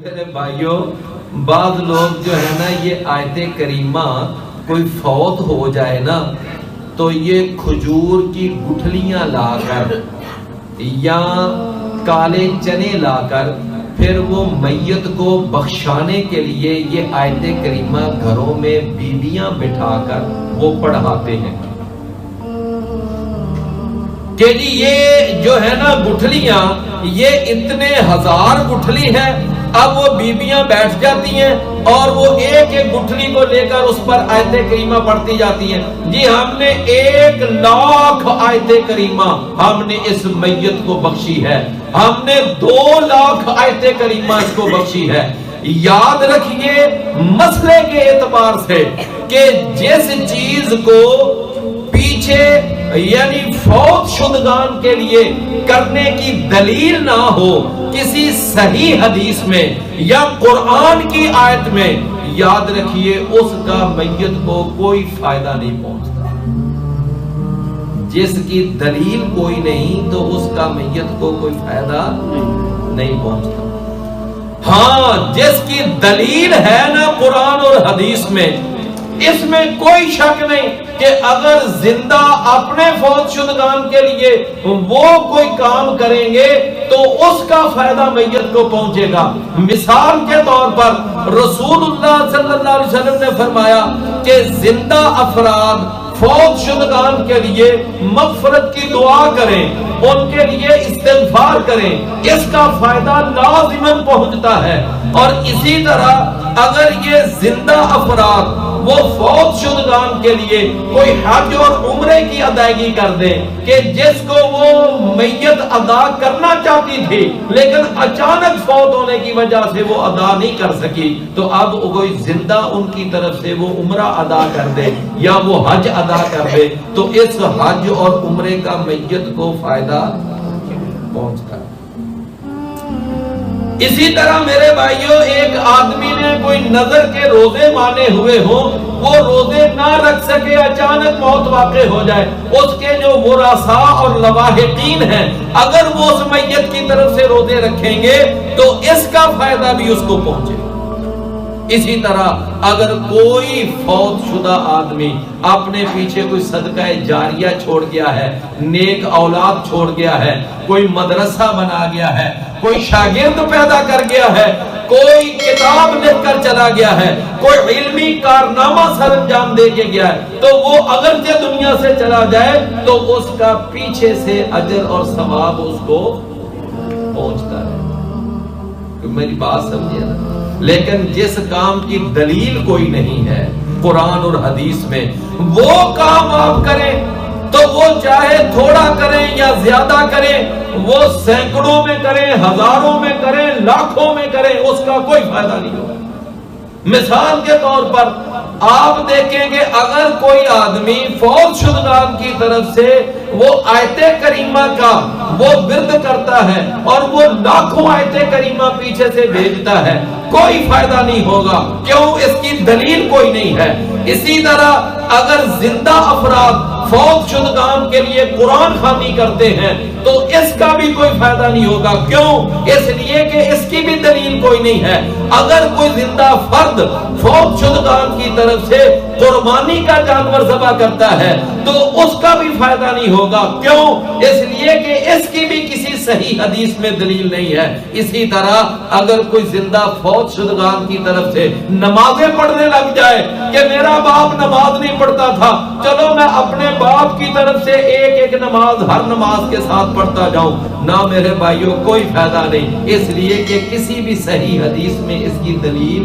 میرے بھائیوں بعض لوگ جو ہے نا یہ آیت کریمہ کوئی فوت ہو جائے نا تو یہ کھجور کی گٹھلیاں لا کر یا کالے چنے لا کر پھر وہ میت کو بخشانے کے لیے یہ آیت کریمہ گھروں میں بیویاں بٹھا کر وہ پڑھاتے ہیں کہ جی یہ جو ہے نا گٹھلیاں یہ اتنے ہزار گٹھلی ہیں. اب وہ بیویاں بیٹھ جاتی ہیں اور وہ ایک ایک گٹھلی کو لے کر اس پر آیت کریمہ پڑھتی جاتی ہیں. جی ہم نے 1,00,000 آیت کریمہ ہم نے اس میت کو بخشی ہے, ہم نے 2,00,000 آیت کریمہ اس کو بخشی ہے. یاد رکھیے مسئلے کے اعتبار سے کہ جس چیز کو پیچھے یعنی فوت شدگان کے لیے کرنے کی دلیل نہ ہو کسی صحیح حدیث میں یا قرآن کی آیت میں, یاد رکھیے اس کا میت کو کوئی فائدہ نہیں پہنچتا. جس کی دلیل کوئی نہیں تو اس کا میت کو کوئی فائدہ نہیں پہنچتا. ہاں جس کی دلیل ہے نا قرآن اور حدیث میں, اس میں کوئی شک نہیں کہ اگر زندہ اپنے فوت شدگان کے لیے وہ کوئی کام کریں گے تو اس کا فائدہ میت کو پہنچے گا. مثال کے طور پر رسول اللہ صلی اللہ علیہ وسلم نے فرمایا کہ زندہ افراد فوت شدگان کے لیے مغفرت کی دعا کریں, ان کے لیے استغفار کریں, اس کا فائدہ لازماً پہنچتا ہے. اور اسی طرح اگر یہ زندہ افراد وہ فوت شدگان کے لیے کوئی حج اور عمرے کی ادائیگی کر دیں کہ جس کو وہ میت ادا کرنا چاہتی تھی لیکن اچانک فوت ہونے کی وجہ سے وہ ادا نہیں کر سکی, تو اب کوئی زندہ ان کی طرف سے وہ عمرہ ادا کر دے یا وہ حج ادا کر دے تو اس حج اور عمرے کا میت کو فائدہ پہنچتا ہے. اسی طرح میرے بھائیوں ایک آدمی نے کوئی نظر کے روزے مانے ہوئے ہوں, وہ روزے نہ رکھ سکے, اچانک موت واقع ہو جائے, اس کے جو ورثاء اور لواحقین ہیں اگر وہ اس میت کی طرف سے روزے رکھیں گے تو اس کا فائدہ بھی اس کو پہنچے. اسی طرح اگر کوئی فوت شدہ آدمی اپنے پیچھے کوئی صدقہ جاریہ چھوڑ گیا ہے, نیک اولاد چھوڑ گیا ہے, کوئی مدرسہ بنا گیا ہے, کوئی شاگرد پیدا کر گیا ہے, کوئی کتاب لکھ کر چلا گیا ہے, کوئی علمی کارنامہ سر انجام دے کے گیا ہے, تو وہ اگرچہ دنیا سے چلا جائے تو اس کا پیچھے سے اجر اور ثواب اس کو پہنچتا ہے. میری بات سمجھے نا. لیکن جس کام کی دلیل کوئی نہیں ہے قرآن اور حدیث میں, وہ کام آپ کریں تو وہ چاہے تھوڑا کریں یا زیادہ کریں, وہ سینکڑوں میں کریں, ہزاروں میں کریں, لاکھوں میں کریں, اس کا کوئی فائدہ نہیں ہوگا. مثال کے طور پر آپ دیکھیں گے اگر کوئی آدمی فوت شدگان کی طرف سے وہ آیت کریمہ کا وہ ورد کرتا ہے اور وہ لاکھوں آیت کریمہ پیچھے سے بھیجتا ہے, کوئی فائدہ نہیں ہوگا. کیوں؟ اس کی دلیل کوئی نہیں ہے. اسی طرح اگر زندہ افراد فوت شدگان کے لیے قرآن خوانی کرتے ہیں تو اس کا بھی کوئی فائدہ نہیں ہوگا. کیوں؟ اس لیے کہ اس کی بھی دلیل کوئی نہیں ہے. اگر کوئی زندہ فرد فوت شدگان کی طرف سے قربانی کا جانور ذبح کرتا ہے تو اس کا بھی فائدہ نہیں ہوگا. کیوں؟ اس لیے کہ اس کی بھی کسی صحیح حدیث میں دلیل نہیں ہے. اسی طرح اگر کوئی زندہ فوت شدگان کی طرف سے نمازیں پڑھنے لگ جائے کہ میرا باپ نماز نہیں پڑھتا تھا, چلو میں اپنے باپ کی طرف سے ایک ایک نماز ہر نماز کے ساتھ پڑھتا جاؤں, نہ میرے بھائیوں کوئی فائدہ نہیں. اس لیے کہ کسی بھی صحیح حدیث میں اس کی دلیل